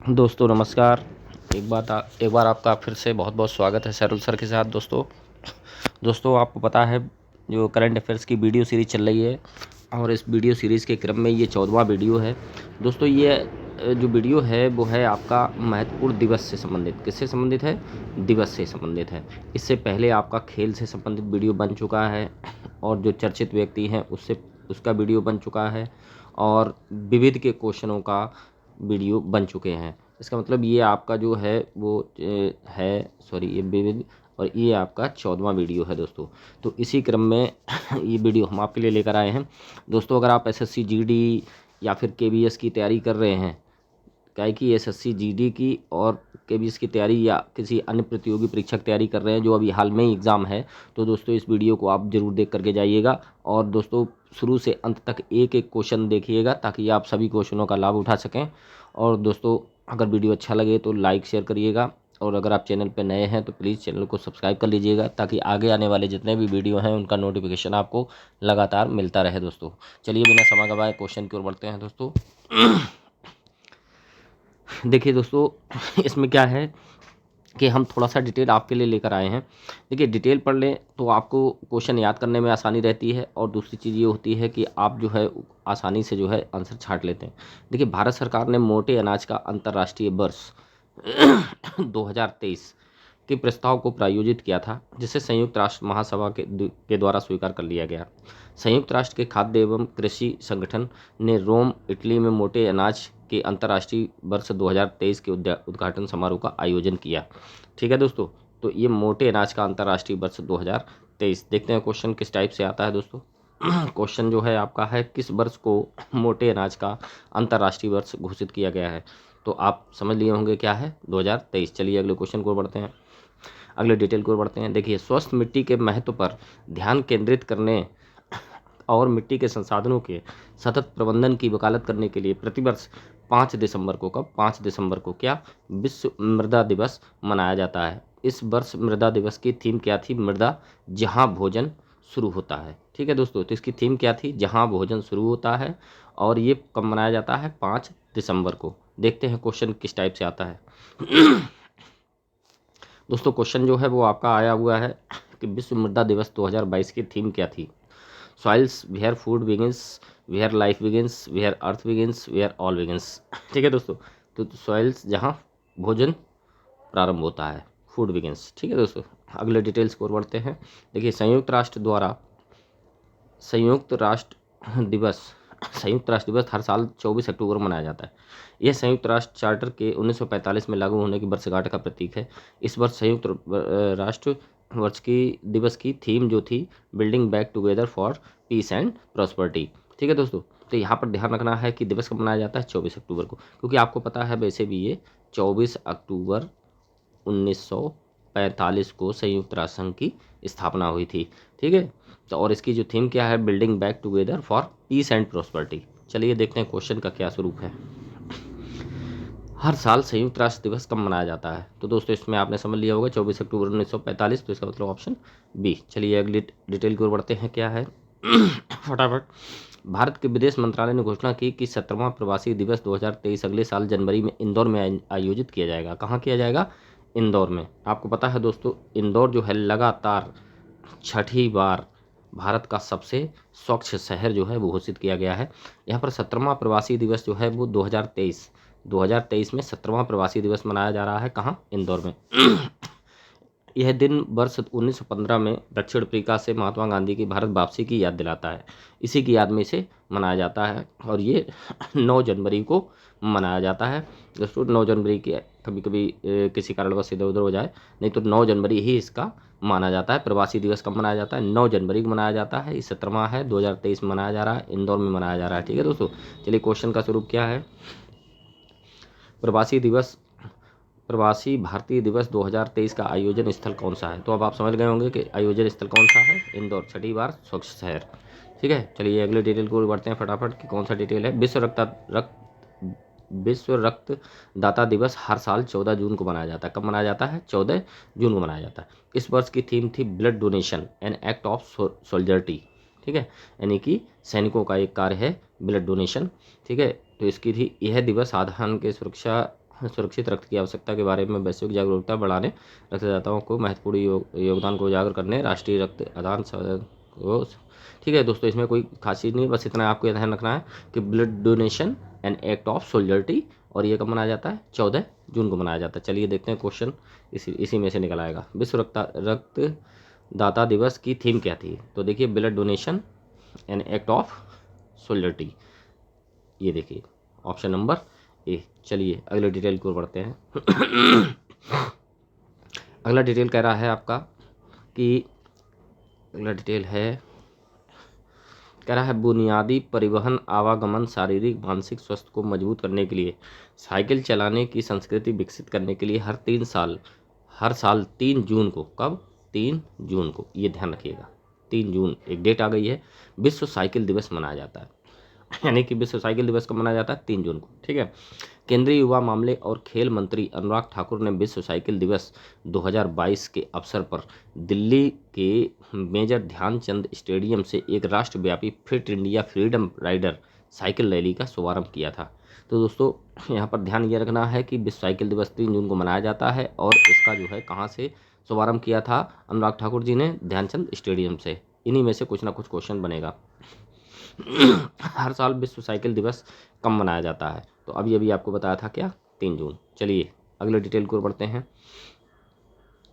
दोस्तों नमस्कार। एक बार आपका फिर से बहुत बहुत स्वागत है सैरुल सर के साथ। दोस्तों आपको पता है जो करंट अफेयर्स की वीडियो सीरीज़ चल रही है और इस वीडियो सीरीज़ के क्रम में ये 14वां वीडियो है। दोस्तों ये जो वीडियो है वो है आपका महत्वपूर्ण दिवस से संबंधित। किससे संबंधित है? दिवस से संबंधित है। इससे पहले आपका खेल से संबंधित वीडियो बन चुका है और जो चर्चित व्यक्ति हैं उसका वीडियो बन चुका है और विविध के क्वेश्चनों का वीडियो बन चुके हैं। इसका मतलब ये आपका जो है वो ये विविध और ये आपका 14वां वीडियो है दोस्तों। तो इसी क्रम में ये वीडियो हम आपके लिए लेकर आए हैं। दोस्तों अगर आप एसएससी जीडी या फिर केबीएस की तैयारी कर रहे हैं, क्या है कि एसएससी जीडी की और केबीएस की तैयारी या किसी अन्य प्रतियोगी परीक्षा की तैयारी कर रहे हैं जो अभी हाल में ही एग्ज़ाम है, तो दोस्तों इस वीडियो को आप ज़रूर देख करके जाइएगा और दोस्तों शुरू से अंत तक एक एक क्वेश्चन देखिएगा ताकि आप सभी क्वेश्चनों का लाभ उठा सकें। और दोस्तों अगर वीडियो अच्छा लगे तो लाइक शेयर करिएगा और अगर आप चैनल पर नए हैं तो प्लीज़ चैनल को सब्सक्राइब कर लीजिएगा ताकि आगे आने वाले जितने भी वीडियो हैं उनका नोटिफिकेशन आपको लगातार मिलता रहे। दोस्तों चलिए बिना समय गवाए क्वेश्चन की ओर बढ़ते हैं। दोस्तों देखिए दोस्तों इसमें क्या है कि हम थोड़ा सा डिटेल आपके लिए लेकर आए हैं। देखिए डिटेल पढ़ लें तो आपको क्वेश्चन याद करने में आसानी रहती है और दूसरी चीज़ ये होती है कि आप जो है आसानी से जो है आंसर छांट लेते हैं। देखिए भारत सरकार ने मोटे अनाज का अंतर्राष्ट्रीय वर्ष 2023 के प्रस्ताव को प्रायोजित किया था जिसे संयुक्त राष्ट्र महासभा के द्वारा स्वीकार कर लिया गया। संयुक्त राष्ट्र के खाद्य एवं कृषि संगठन ने रोम इटली में मोटे अनाज के अंतर्राष्ट्रीय वर्ष 2023 के उद्घाटन समारोह का आयोजन किया। ठीक है दोस्तों, तो ये मोटे अनाज का अंतर्राष्ट्रीय वर्ष 2023। देखते हैं क्वेश्चन किस टाइप से आता है दोस्तों। क्वेश्चन जो है आपका है किस वर्ष को मोटे अनाज का अंतर्राष्ट्रीय वर्ष घोषित किया गया है, तो आप समझ लिए होंगे क्या है 2023। चलिए अगले क्वेश्चन को बढ़ते हैं, अगले डिटेल को बढ़ते हैं। देखिए स्वस्थ मिट्टी के महत्व पर ध्यान केंद्रित करने और मिट्टी के संसाधनों के सतत प्रबंधन की वकालत करने के लिए प्रतिवर्ष 5 दिसंबर को पाँच दिसंबर को क्या विश्व मृदा दिवस मनाया जाता है। इस वर्ष मृदा दिवस की थीम क्या थी? मृदा जहाँ भोजन शुरू होता है। ठीक है दोस्तों, तो इसकी थीम क्या थी? जहाँ भोजन शुरू होता है और ये कब मनाया जाता है? 5 दिसंबर को। देखते हैं क्वेश्चन किस टाइप से आता है। दोस्तों क्वेश्चन जो है वो आपका आया हुआ है कि विश्व मृदा दिवस 2022 की थीम क्या थी? Soils where food begins, where life begins, where earth begins, where all begins. ठीक है दोस्तों, तो सॉइल्स जहाँ भोजन प्रारंभ होता है, फूड बिगिंस। ठीक है दोस्तों, अगले डिटेल्स को बढ़ते हैं। देखिए संयुक्त राष्ट्र दिवस संयुक्त राष्ट्र दिवस हर साल 24 अक्टूबर को मनाया जाता है। यह संयुक्त राष्ट्र चार्टर के 1945 में लागू होने की वर्षगांठ का प्रतीक है। इस वर्ष संयुक्त राष्ट्र वर्ष की दिवस की थीम जो थी building back together for piece and prosperity. ठीक है दोस्तों, तो यहाँ पर ध्यान रखना है कि दिवस कब मनाया जाता है? 24 अक्टूबर को, क्योंकि आपको पता है वैसे भी ये 24 अक्टूबर 1945 को संयुक्त राष्ट्र संघ की स्थापना हुई थी। ठीक है, तो और इसकी जो थीम क्या है? Building back together for piece and prosperity. चलिए देखते हैं क्वेश्चन का क्या स्वरूप है। हर साल संयुक्त राष्ट्र दिवस कब मनाया जाता है? तो दोस्तों इसमें आपने समझ लिया होगा 24 अक्टूबर 1945, तो इसका मतलब ऑप्शन बी। चलिए अगली डिटेल की ओर बढ़ते हैं, क्या है फटाफट। भारत के विदेश मंत्रालय ने घोषणा की कि 17वां प्रवासी दिवस 2023 अगले साल जनवरी में इंदौर में आयोजित किया जाएगा। कहाँ किया जाएगा? इंदौर में। आपको पता है दोस्तों इंदौर जो है लगातार छठी बार भारत का सबसे स्वच्छ शहर जो है वो घोषित किया गया है। यहाँ पर 17वां प्रवासी दिवस जो है वो 2023 में 17वां प्रवासी दिवस मनाया जा रहा है। कहाँ? इंदौर में। यह दिन वर्ष 1915 में दक्षिण अफ्रीका से महात्मा गांधी की भारत वापसी की याद दिलाता है। इसी की याद में इसे मनाया जाता है और ये 9 जनवरी को मनाया जाता है। दोस्तों 9 जनवरी की कभी कभी किसी कारणवश इधर उधर हो जाए, नहीं तो 9 जनवरी ही इसका माना जाता है। प्रवासी दिवस कब मनाया जाता है? 9 जनवरी को मनाया जाता है। इस 17वां है, 2023 में मनाया जा रहा है, इंदौर में मनाया जा रहा है। ठीक है दोस्तों, चलिए क्वेश्चन का स्वरूप क्या है। प्रवासी भारतीय दिवस 2023 का आयोजन स्थल कौन सा है? तो अब आप समझ गए होंगे कि आयोजन स्थल कौन सा है। इंदौर, छठी बार स्वच्छ शहर। ठीक है, चलिए अगले डिटेल को बढ़ते हैं फटाफट कि कौन सा डिटेल है। विश्व रक्तदाता दिवस हर साल 14 जून को मनाया जाता है। कब मनाया जाता है? 14 जून को मनाया जाता है। इस वर्ष की थीम थी blood donation an act of solidarity. ठीक है, यानी कि सैनिकों का एक कार्य है ब्लड डोनेशन। ठीक है, तो इसकी थी यह दिवस साधारण के सुरक्षा सुरक्षित रक्त की आवश्यकता के बारे में वैश्विक जागरूकता बढ़ाने, रक्तदाताओं को महत्वपूर्ण योगदान को उजागर करने, राष्ट्रीय रक्त आदान को। ठीक है दोस्तों, इसमें कोई खास चीज़ नहीं, बस इतना आपको ध्यान रखना है कि blood donation an act of solidarity, और ये कब मनाया जाता है? 14 जून को मनाया जाता है। चलिए देखते हैं क्वेश्चन इसी में से निकल आएगा। विश्व रक्तदाता दिवस की थीम क्या थी? तो देखिए, blood donation an act of solidarity, ये देखिए ऑप्शन नंबर ए। चलिए अगले डिटेल की ओर बढ़ते हैं। अगला डिटेल कह रहा है आपका कि अगला डिटेल कह रहा है बुनियादी परिवहन आवागमन शारीरिक मानसिक स्वास्थ्य को मजबूत करने के लिए साइकिल चलाने की संस्कृति विकसित करने के लिए हर साल 3 जून को, कब? 3 जून को, ये ध्यान रखिएगा, 3 जून एक डेट आ गई है, विश्व साइकिल दिवस मनाया जाता है। यानी कि विश्व साइकिल दिवस कब मनाया जाता है? 3 जून को। ठीक है। केंद्रीय युवा मामले और खेल मंत्री अनुराग ठाकुर ने विश्व साइकिल दिवस 2022 के अवसर पर दिल्ली के मेजर ध्यानचंद स्टेडियम से एक राष्ट्रव्यापी fit India freedom rider cycle rally का शुभारंभ किया था। तो दोस्तों यहाँ पर ध्यान ये रखना है कि विश्व साइकिल दिवस 3 जून को मनाया जाता है, और इसका जो है कहाँ से शुभारंभ किया था अनुराग ठाकुर जी ने? ध्यानचंद स्टेडियम से। इन्हीं में से कुछ ना कुछ क्वेश्चन बनेगा। हर साल विश्व साइकिल दिवस कब मनाया जाता है? तो अभी आपको बताया था क्या? 3 जून। चलिए अगले डिटेल को बढ़ते हैं।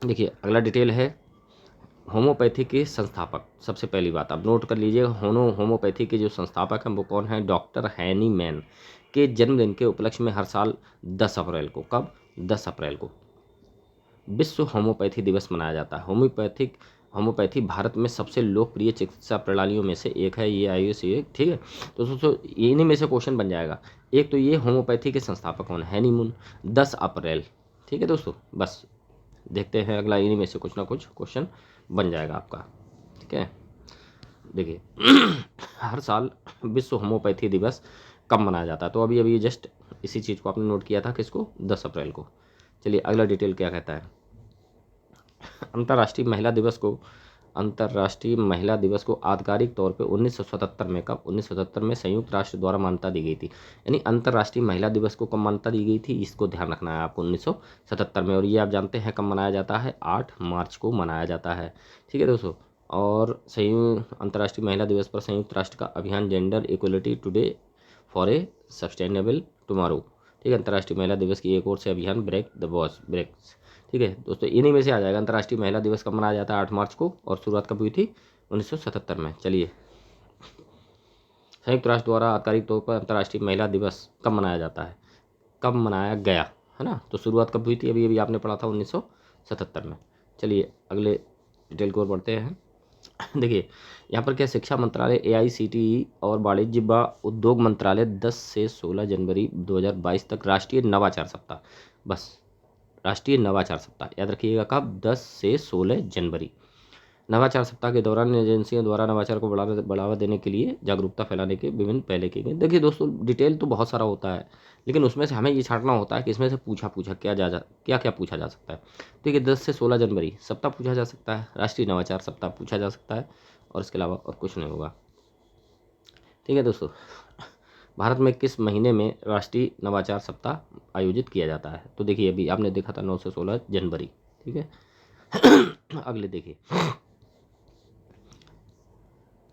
देखिए अगला डिटेल है होम्योपैथी के संस्थापक। सबसे पहली बात आप नोट कर लीजिए, होम्योपैथी के जो संस्थापक हैं वो कौन है? डॉक्टर हैनी मैन के जन्मदिन के उपलक्ष्य में हर साल 10 अप्रैल को, कब? 10 अप्रैल को विश्व होम्योपैथी दिवस मनाया जाता है। होम्योपैथी भारत में सबसे लोकप्रिय चिकित्सा प्रणालियों में से एक है, ये आयुष ये। ठीक है, तो दोस्तों इन्हीं में से क्वेश्चन बन जाएगा। एक तो ये होम्योपैथी के संस्थापक कौन? हैनी मून, 10 अप्रैल। ठीक है दोस्तों, बस देखते हैं अगला, इन्हीं में से कुछ ना कुछ क्वेश्चन बन जाएगा आपका। ठीक है, देखिए हर साल विश्व होम्योपैथी दिवस कब मनाया जाता है? तो अभी जस्ट इसी चीज़ को आपने नोट किया था, किसको? 10 अप्रैल को। चलिए अगला डिटेल क्या कहता है। अंतर्राष्ट्रीय महिला दिवस को आधिकारिक तौर पे 1977 में, कब? 1977 में संयुक्त राष्ट्र द्वारा मान्यता दी गई थी। यानी अंतर्राष्ट्रीय महिला दिवस को कब मान्यता दी गई थी, इसको ध्यान रखना है आपको, 1977 में। और ये आप जानते हैं कब मनाया जाता है? 8 मार्च को मनाया जाता है। ठीक है दोस्तों, और अंतर्राष्ट्रीय महिला दिवस पर संयुक्त राष्ट्र का अभियान gender equality today for a sustainable tomorrow. ठीक है, अंतर्राष्ट्रीय महिला दिवस की एक ओर से अभियान ब्रेक द वॉच ब्रेक्स। ठीक है दोस्तों, इन्हीं में से आ जाएगा। अंतर्राष्ट्रीय महिला दिवस कब मनाया जाता है? 8 मार्च को, और शुरुआत कब हुई थी? 1977 में। चलिए संयुक्त राष्ट्र द्वारा आधिकारिक तौर पर अंतर्राष्ट्रीय महिला दिवस कब मनाया जाता है? कब मनाया गया है ना? तो शुरुआत कब हुई थी? अभी आपने पढ़ा था 1977 में। चलिए अगले डिटेल की ओर बढ़ते हैं। देखिए यहाँ पर क्या, शिक्षा मंत्रालय, AICTE और वाणिज्य व उद्योग मंत्रालय 10 से 16 जनवरी 2022 तक राष्ट्रीय नवाचार सप्ताह, बस राष्ट्रीय नवाचार सप्ताह याद रखिएगा, कब? 10 से 16 जनवरी। नवाचार सप्ताह के दौरान एजेंसियों द्वारा नवाचार को बढ़ावा देने के लिए जागरूकता फैलाने के विभिन्न पहले किए गए। देखिए दोस्तों डिटेल तो बहुत सारा होता है, लेकिन उसमें से हमें ये छांटना होता है कि इसमें से पूछा क्या पूछा जा सकता है। तो ये 10 से 16 जनवरी सप्ताह पूछा जा सकता है, राष्ट्रीय नवाचार सप्ताह पूछा जा सकता है, और इसके अलावा और कुछ नहीं होगा। ठीक है दोस्तों, भारत में किस महीने में राष्ट्रीय नवाचार सप्ताह आयोजित किया जाता है? तो देखिए अभी आपने देखा था 9 से 16 जनवरी। ठीक है, अगले देखिए,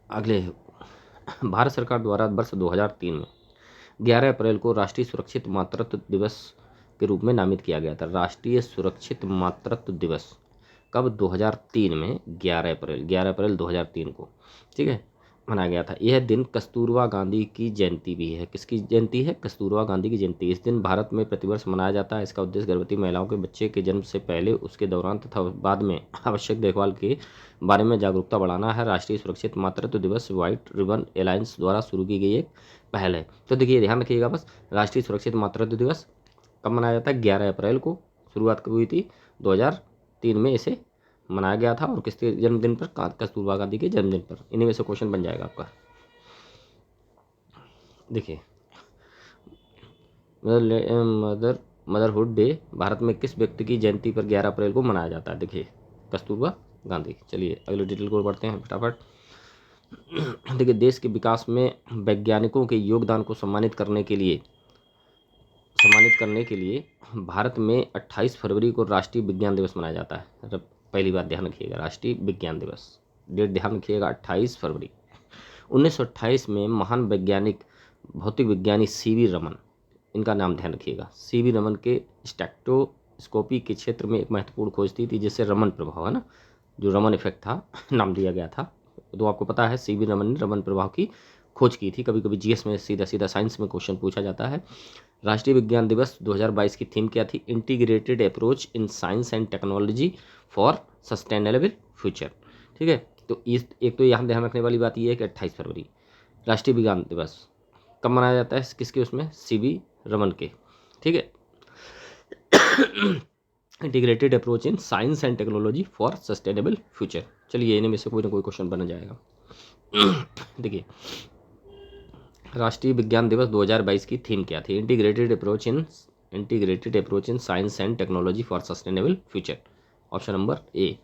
अगले भारत सरकार द्वारा वर्ष 2003 में 11 अप्रैल को राष्ट्रीय सुरक्षित मातृत्व दिवस के रूप में नामित किया गया था। राष्ट्रीय सुरक्षित मातृत्व दिवस कब? 2003 में 11 अप्रैल 2003 को, ठीक है, मनाया गया था। यह दिन कस्तूरबा गांधी की जयंती भी है। किसकी जयंती है? कस्तूरबा गांधी की जयंती। इस दिन भारत में प्रतिवर्ष मनाया जाता है। इसका उद्देश्य गर्भवती महिलाओं के बच्चे के जन्म से पहले, उसके दौरान तथा बाद में आवश्यक देखभाल के बारे में जागरूकता बढ़ाना है। राष्ट्रीय सुरक्षित मातृत्व दिवस व्हाइट रिबन एलायंस द्वारा शुरू की गई एक पहल है। तो देखिए ध्यान रखिएगा बस, राष्ट्रीय सुरक्षित मातृत्व दिवस कब मनाया जाता है? 11 अप्रैल को। शुरुआत कब हुई थी? 2003 में इसे मनाया गया था, और किसके जन्मदिन पर? कस्तूरबा गांधी के जन्मदिन पर। इन्हीं में से क्वेश्चन बन जाएगा आपका। देखिए मदरहुड डे भारत में किस व्यक्ति की जयंती पर 11 अप्रैल को मनाया जाता है? देखिए कस्तूरबा गांधी। चलिए अगले डिटेल को बढ़ते हैं फटाफट। देखिए देश के विकास में वैज्ञानिकों के योगदान को सम्मानित करने के लिए सम्मानित करने के लिए भारत में 28 फरवरी को राष्ट्रीय विज्ञान दिवस मनाया जाता है। पहली बात ध्यान रखिएगा, राष्ट्रीय विज्ञान दिवस, डेट ध्यान रखिएगा 28 फरवरी। 1928 में महान वैज्ञानिक भौतिक विज्ञानी सीवी रमन, इनका नाम ध्यान रखिएगा। सीवी रमन के स्पेक्ट्रोस्कोपी के क्षेत्र में एक महत्वपूर्ण खोज थी जिससे रमन प्रभाव है ना, जो रमन इफेक्ट था नाम दिया गया था। तो आपको पता है सीवी रमन ने रमन प्रभाव की खोज की थी। कभी कभी जीएस में सीधा सीधा साइंस में क्वेश्चन पूछा जाता है। राष्ट्रीय विज्ञान दिवस 2022 की थीम क्या थी? Integrated approach in science and technology for sustainable future. ठीक है, तो इस एक तो यहाँ ध्यान रखने वाली बात यह है कि 28 फरवरी राष्ट्रीय विज्ञान दिवस कब मनाया जाता है? किसके? उसमें सीवी रमन के। ठीक है, integrated approach in science and technology for sustainable future. चलिए इन्हीं में से कोई ना कोई क्वेश्चन बन जाएगा। देखिए, राष्ट्रीय विज्ञान दिवस 2022 की थीम क्या थी? Integrated approach in science and technology for sustainable future, option number A.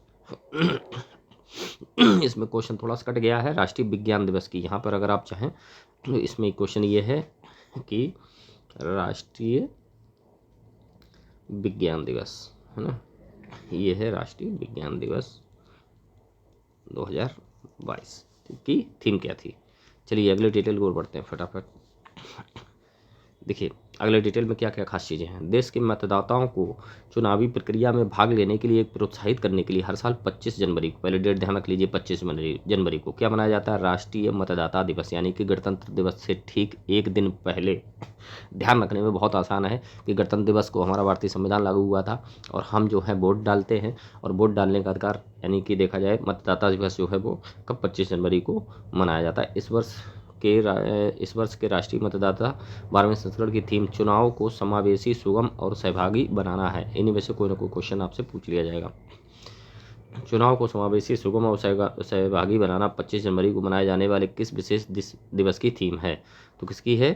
इसमें क्वेश्चन थोड़ा सा कट गया है राष्ट्रीय विज्ञान दिवस की। यहाँ पर अगर आप चाहें तो इसमें क्वेश्चन ये है कि राष्ट्रीय विज्ञान दिवस है ना, ये है राष्ट्रीय विज्ञान दिवस 2022 की थीम क्या थी। चलिए अगले डिटेल को पढ़ते हैं फटाफट। देखिए अगले डिटेल में क्या क्या खास चीज़ें हैं। देश के मतदाताओं को चुनावी प्रक्रिया में भाग लेने के लिए प्रोत्साहित करने के लिए हर साल 25 जनवरी को, पहले डेट ध्यान रख लीजिए, 25 जनवरी को क्या मनाया जाता है? राष्ट्रीय मतदाता दिवस, यानी कि गणतंत्र दिवस से ठीक एक दिन पहले। ध्यान रखने में बहुत आसान है कि गणतंत्र दिवस को हमारा भारतीय संविधान लागू हुआ था और हम जो है वोट डालते हैं, और वोट डालने का अधिकार यानी कि देखा जाए मतदाता दिवस जो है वो कब 25 जनवरी को मनाया जाता है। इस वर्ष के राष्ट्रीय मतदाता 12वें संस्करण की थीम चुनाव को समावेशी, सुगम और सहभागी बनाना है। इन्हीं में से कोई ना कोई क्वेश्चन आपसे पूछ लिया जाएगा। चुनाव को समावेशी, सुगम और सहभागी बनाना 25 जनवरी को मनाए जाने वाले किस विशेष दिवस की थीम है? तो किसकी है?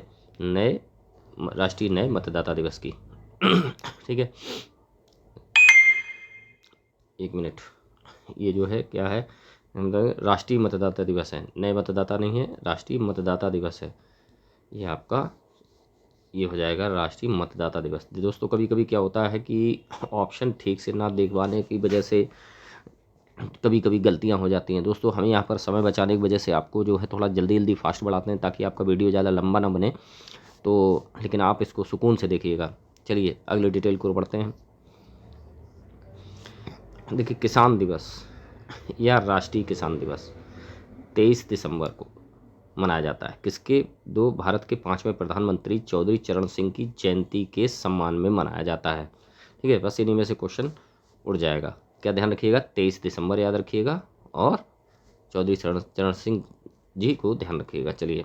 राष्ट्रीय नए मतदाता दिवस की। ठीक है, एक मिनट, ये जो है क्या है? राष्ट्रीय मतदाता दिवस है, नए मतदाता नहीं है, राष्ट्रीय मतदाता दिवस है। ये आपका ये हो जाएगा राष्ट्रीय मतदाता दिवस। दोस्तों कभी कभी क्या होता है कि ऑप्शन ठीक से ना देख पाने की वजह से कभी कभी गलतियां हो जाती हैं। दोस्तों हमें यहाँ पर समय बचाने की वजह से आपको जो है थोड़ा जल्दी जल्दी फास्ट बढ़ाते हैं ताकि आपका वीडियो ज़्यादा लंबा ना बने, तो लेकिन आप इसको सुकून से देखिएगा। चलिए अगले डिटेल को पढ़ते हैं। देखिए किसान दिवस या राष्ट्रीय किसान दिवस 23 दिसंबर को मनाया जाता है। किसके? भारत के 5वें प्रधानमंत्री चौधरी चरण सिंह की जयंती के सम्मान में मनाया जाता है। ठीक है, बस इन्हीं में से क्वेश्चन उड़ जाएगा। क्या ध्यान रखिएगा? 23 दिसंबर याद रखिएगा और चौधरी चरण सिंह जी को ध्यान रखिएगा। चलिए,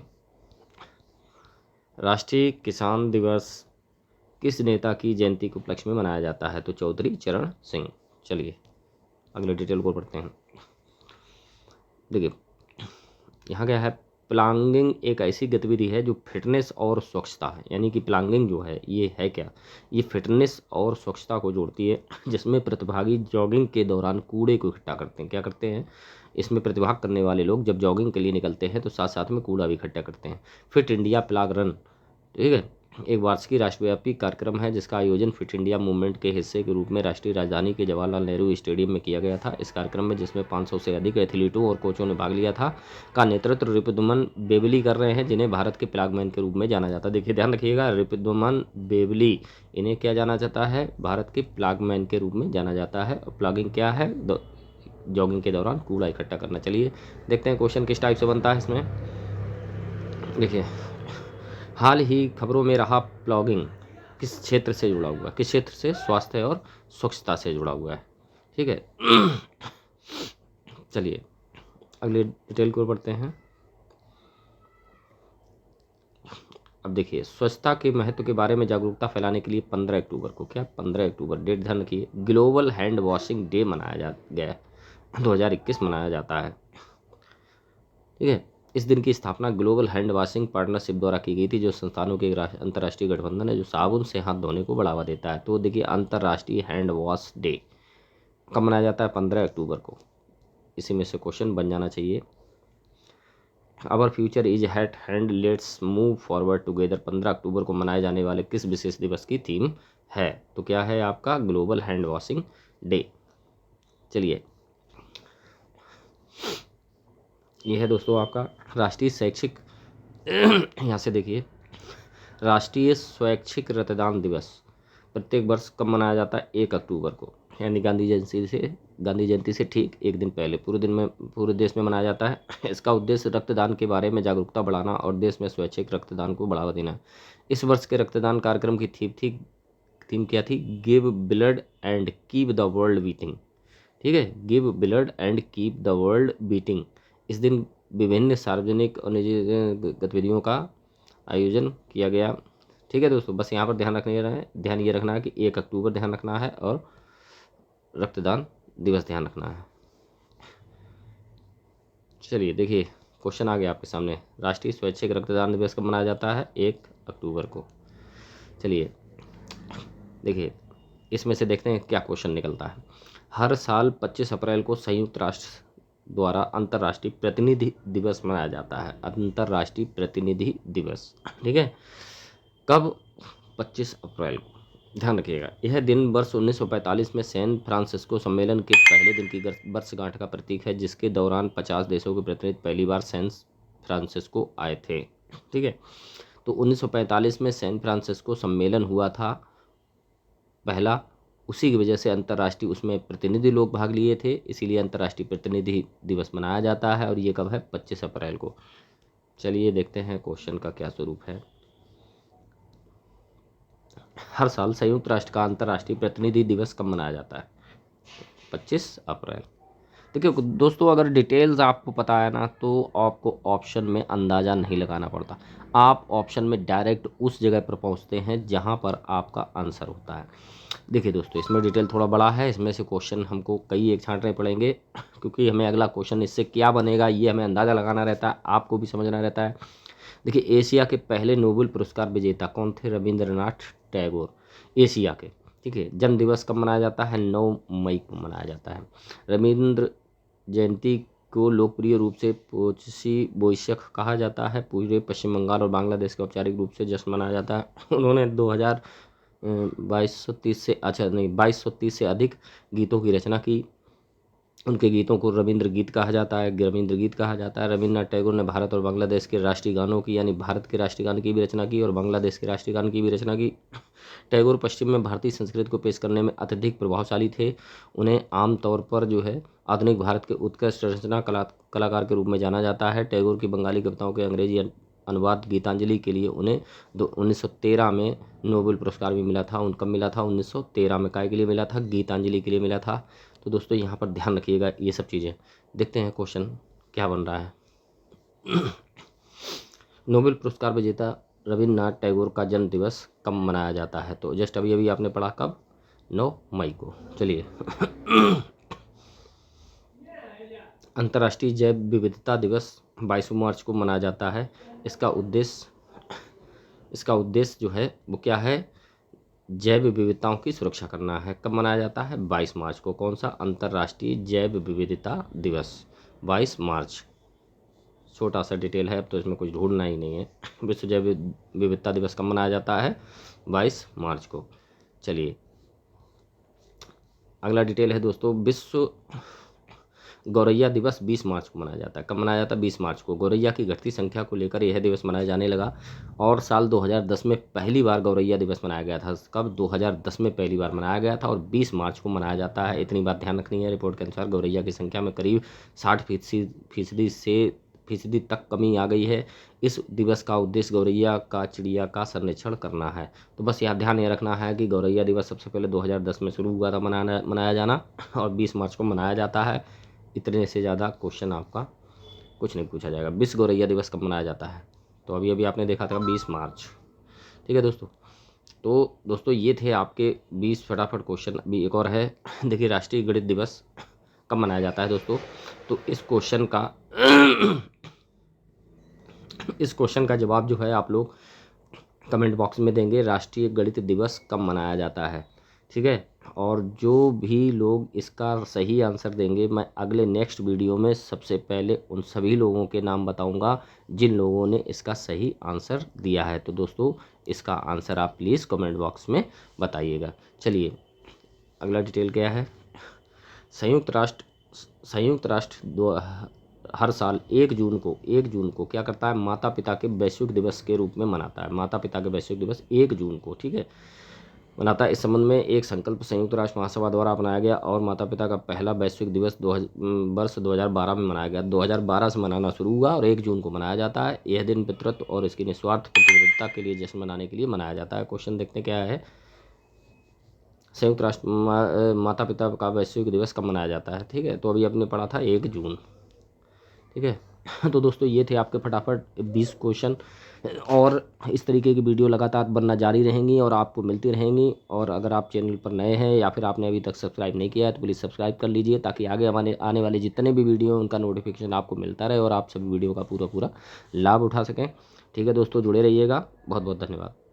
राष्ट्रीय किसान दिवस किस नेता की जयंती के उपलक्ष्य में मनाया जाता है? तो चौधरी चरण सिंह। चलिए अगले डिटेल को पढ़ते हैं। देखिए यहाँ क्या है? प्लांगिंग एक ऐसी गतिविधि है जो फिटनेस और स्वच्छता है, यानी कि प्लांगिंग जो है ये है क्या? ये फिटनेस और स्वच्छता को जोड़ती है, जिसमें प्रतिभागी जॉगिंग के दौरान कूड़े को इकट्ठा करते हैं। क्या करते हैं? इसमें प्रतिभाग करने वाले लोग जब जॉगिंग के लिए निकलते हैं तो साथ साथ में कूड़ा भी इकट्ठा करते हैं। फिट इंडिया प्लाग रन, ठीक है, एक वार्षिक राष्ट्रव्यापी कार्यक्रम है जिसका आयोजन फिट इंडिया मूवमेंट के हिस्से के रूप में राष्ट्रीय राजधानी के जवाहरलाल नेहरू स्टेडियम में किया गया था। इस कार्यक्रम में, जिसमें 500 से अधिक एथलीटों और कोचों ने भाग लिया था, का नेतृत्व रिपुदमन बेवली कर रहे हैं, जिन्हें भारत के प्लागमैन के रूप में जाना जाता है। देखिए ध्यान रखिएगा, रिपुदमन बेवली, इन्हें क्या जाना जाता है? भारत के प्लागमैन के रूप में जाना जाता है। और प्लागिंग क्या है? जॉगिंग के दौरान कूड़ा इकट्ठा करना। चलिए देखते हैं क्वेश्चन किस टाइप से बनता है इसमें। देखिए हाल ही खबरों में रहा प्लॉगिंग किस क्षेत्र से जुड़ा हुआ है? किस क्षेत्र से? स्वास्थ्य और स्वच्छता से जुड़ा हुआ है। ठीक है, चलिए अगले डिटेल को पढ़ते हैं। अब देखिए स्वच्छता के महत्व के बारे में जागरूकता फैलाने के लिए 15 अक्टूबर को, क्या 15 अक्टूबर डेट ध्यान रखिए, ग्लोबल हैंड वॉशिंग डे मनाया गया 2021 मनाया जाता है। ठीक है, इस दिन की स्थापना ग्लोबल हैंड वॉशिंग पार्टनरशिप द्वारा की गई थी, जो संस्थानों के अंतर्राष्ट्रीय गठबंधन है जो साबुन से हाथ धोने को बढ़ावा देता है। तो देखिए अंतर्राष्ट्रीय हैंड वॉश डे कब मनाया जाता है? 15 अक्टूबर को। इसी में से क्वेश्चन बन जाना चाहिए। Our future is at hand, let's move forward together 15 अक्टूबर को मनाए जाने वाले किस विशेष दिवस की थीम है? तो क्या है आपका ग्लोबल हैंड वॉशिंग डे। चलिए, ये है दोस्तों आपका राष्ट्रीय शैक्षिक यहाँ से देखिए, राष्ट्रीय स्वैच्छिक रक्तदान दिवस प्रत्येक वर्ष कब मनाया जाता है? 1 अक्टूबर को, यानी गांधी जयंती से ठीक एक दिन पहले पूरे देश में मनाया जाता है। इसका उद्देश्य रक्तदान के बारे में जागरूकता बढ़ाना और देश में स्वैच्छिक रक्तदान को बढ़ावा देना है। इस वर्ष के रक्तदान कार्यक्रम की थीम क्या थी? Give blood and keep the world beating. ठीक है, give blood and keep the world beating. इस दिन विभिन्न सार्वजनिक और निजी गतिविधियों का आयोजन किया गया। ठीक है दोस्तों, बस यहाँ पर ध्यान ये रखना है कि 1 अक्टूबर ध्यान रखना है और रक्तदान दिवस ध्यान रखना है। चलिए देखिए, क्वेश्चन आ गया आपके सामने, राष्ट्रीय स्वैच्छिक रक्तदान दिवस कब मनाया जाता है? 1 अक्टूबर को। चलिए देखिए, इसमें से देखते हैं क्या क्वेश्चन निकलता है। हर साल 25 अप्रैल को संयुक्त राष्ट्र द्वारा अंतर्राष्ट्रीय प्रतिनिधि दिवस मनाया जाता है। अंतर्राष्ट्रीय प्रतिनिधि दिवस, ठीक है, कब? 25 अप्रैल को। ध्यान रखिएगा, यह दिन वर्ष 1945 में सैन फ्रांसिस्को सम्मेलन के पहले दिन की वर्षगांठ का प्रतीक है, जिसके दौरान 50 देशों के प्रतिनिधि पहली बार सैन फ्रांसिस्को आए थे। ठीक है, तो 1945 में सैन फ्रांसिस्को सम्मेलन हुआ था पहला, उसी की वजह से अंतर्राष्ट्रीय उसमें प्रतिनिधि लोग भाग लिए थे, इसीलिए अंतर्राष्ट्रीय प्रतिनिधि दिवस मनाया जाता है। और ये कब है? 25 अप्रैल को। चलिए देखते हैं क्वेश्चन का क्या स्वरूप है। हर साल संयुक्त राष्ट्र का अंतर्राष्ट्रीय प्रतिनिधि दिवस कब मनाया जाता है? 25 अप्रैल। देखिए दोस्तों, अगर डिटेल्स आपको पता है ना, तो आपको ऑप्शन में अंदाज़ा नहीं लगाना पड़ता, आप ऑप्शन में डायरेक्ट उस जगह पर पहुंचते हैं जहां पर आपका आंसर होता है। देखिए दोस्तों, इसमें डिटेल थोड़ा बड़ा है, इसमें से क्वेश्चन हमको कई एक छांटने पड़ेंगे, क्योंकि हमें अगला क्वेश्चन इससे क्या बनेगा ये हमें अंदाज़ा लगाना रहता है, आपको भी समझना रहता है। देखिए, एशिया के पहले नोबेल पुरस्कार विजेता कौन थे? रविंद्रनाथ टैगोर, एशिया के। ठीक है, जन्म दिवस कब मनाया जाता है? 9 मई को मनाया जाता है। रविंद्र जयंती को लोकप्रिय रूप से पोचसी बोईशाख कहा जाता है। पूरे पश्चिम बंगाल और बांग्लादेश के औपचारिक रूप से जश्न मनाया जाता है। उन्होंने 2230 से अधिक गीतों की रचना की। उनके गीतों को रविंद्र गीत कहा जाता है, रविंद्रनाथ टैगोर ने भारत और बांग्लादेश के राष्ट्रीय गानों की, यानी भारत के राष्ट्रीय गान की भी रचना की और बांग्लादेश के राष्ट्रीय गान की भी रचना की। टैगोर पश्चिम में भारतीय संस्कृति को पेश करने में अत्यधिक प्रभावशाली थे। उन्हें आमतौर पर जो है आधुनिक भारत के उत्कृष्ट रचना कलाकार के रूप में जाना जाता है। टैगोर की बंगाली कविताओं के अंग्रेजी अनुवाद गीतांजलि के लिए उन्हें 1913 में नोबेल पुरस्कार भी मिला था। उनका मिला था 1913 में, काय के लिए मिला था? गीतांजलि के लिए मिला था। तो दोस्तों यहाँ पर ध्यान रखिएगा ये सब चीज़ें। देखते हैं क्वेश्चन क्या बन रहा है। नोबेल पुरस्कार विजेता रविन्द्रनाथ टैगोर का जन्म दिवस कब मनाया जाता है? तो जस्ट अभी अभी आपने पढ़ा, कब? 9 मई को। चलिए अंतर्राष्ट्रीय जैव विविधता दिवस 22 मार्च को मनाया जाता है। इसका उद्देश्य जो है वो क्या है? जैव विविधताओं की सुरक्षा करना है। कब मनाया जाता है? 22 मार्च को। कौन सा? अंतर्राष्ट्रीय जैव विविधता दिवस 22 मार्च। छोटा सा डिटेल है, अब तो इसमें कुछ ढूंढना ही नहीं है। विश्व जैव विविधता दिवस कब मनाया जाता है? 22 मार्च को। चलिए अगला डिटेल है दोस्तों, विश्व गौरैया दिवस 20 मार्च को मनाया जाता है। कब मनाया जाता है? 20 मार्च को। गौरैया की घटती संख्या को लेकर यह दिवस मनाया जाने लगा और साल 2010 में पहली बार गौरैया दिवस मनाया गया था। कब? 2010 में पहली बार मनाया गया था और 20 मार्च को मनाया जाता है। इतनी बात ध्यान रखनी है। रिपोर्ट के अनुसार गौरैया की संख्या में करीब 60% तक कमी आ गई है। इस दिवस का उद्देश्य गौरैया का चिड़िया का संरक्षण करना है। तो बस यहाँ ध्यान ये रखना है कि गौरैया दिवस सबसे पहले 2010 में शुरू हुआ था मनाया जाना और 20 मार्च को मनाया जाता है। इतने से ज़्यादा क्वेश्चन आपका कुछ नहीं पूछा जाएगा। विश्व गौरैया दिवस कब मनाया जाता है? तो अभी आपने देखा था 20 मार्च। ठीक है दोस्तों, तो दोस्तों ये थे आपके 20 फटाफट क्वेश्चन। अभी एक और है, देखिए राष्ट्रीय गणित दिवस कब मनाया जाता है दोस्तों? तो इस क्वेश्चन का जवाब जो है आप लोग कमेंट बॉक्स में देंगे। राष्ट्रीय गणित दिवस कब मनाया जाता है? ठीक है, और जो भी लोग इसका सही आंसर देंगे, मैं अगले नेक्स्ट वीडियो में सबसे पहले उन सभी लोगों के नाम बताऊंगा जिन लोगों ने इसका सही आंसर दिया है। तो दोस्तों इसका आंसर आप प्लीज़ कमेंट बॉक्स में बताइएगा। चलिए अगला डिटेल क्या है। संयुक्त राष्ट्र हर साल 1 जून को क्या करता है, माता पिता के वैश्विक दिवस के रूप में मनाता है। माता पिता के वैश्विक दिवस 1 जून को, ठीक है, मनाता है। इस संबंध में एक संकल्प संयुक्त राष्ट्र महासभा द्वारा अपनाया गया और माता पिता का पहला वैश्विक दिवस वर्ष 2012 में मनाया गया। 2012 से मनाना शुरू हुआ और 1 जून को मनाया जाता है। यह दिन पितृत्व और इसकी निस्वार्थ प्रतिबद्धता के लिए जश्न मनाने के लिए मनाया जाता है। क्वेश्चन देखते क्या है, संयुक्त राष्ट्र माता पिता का वैश्विक दिवस कब मनाया जाता है। ठीक है, तो अभी आपने पढ़ा था 1 जून। ठीक है, तो दोस्तों ये थे आपके फटाफट 20 क्वेश्चन, और इस तरीके की वीडियो लगातार बनना जारी रहेंगी और आपको मिलती रहेंगी। और अगर आप चैनल पर नए हैं या फिर आपने अभी तक सब्सक्राइब नहीं किया है तो प्लीज़ सब्सक्राइब कर लीजिए, ताकि आगे आने वाले जितने भी वीडियो हैं उनका नोटिफिकेशन आपको मिलता रहे और आप सभी वीडियो का पूरा लाभ उठा सकें। ठीक है दोस्तों, जुड़े रहिएगा। बहुत बहुत धन्यवाद।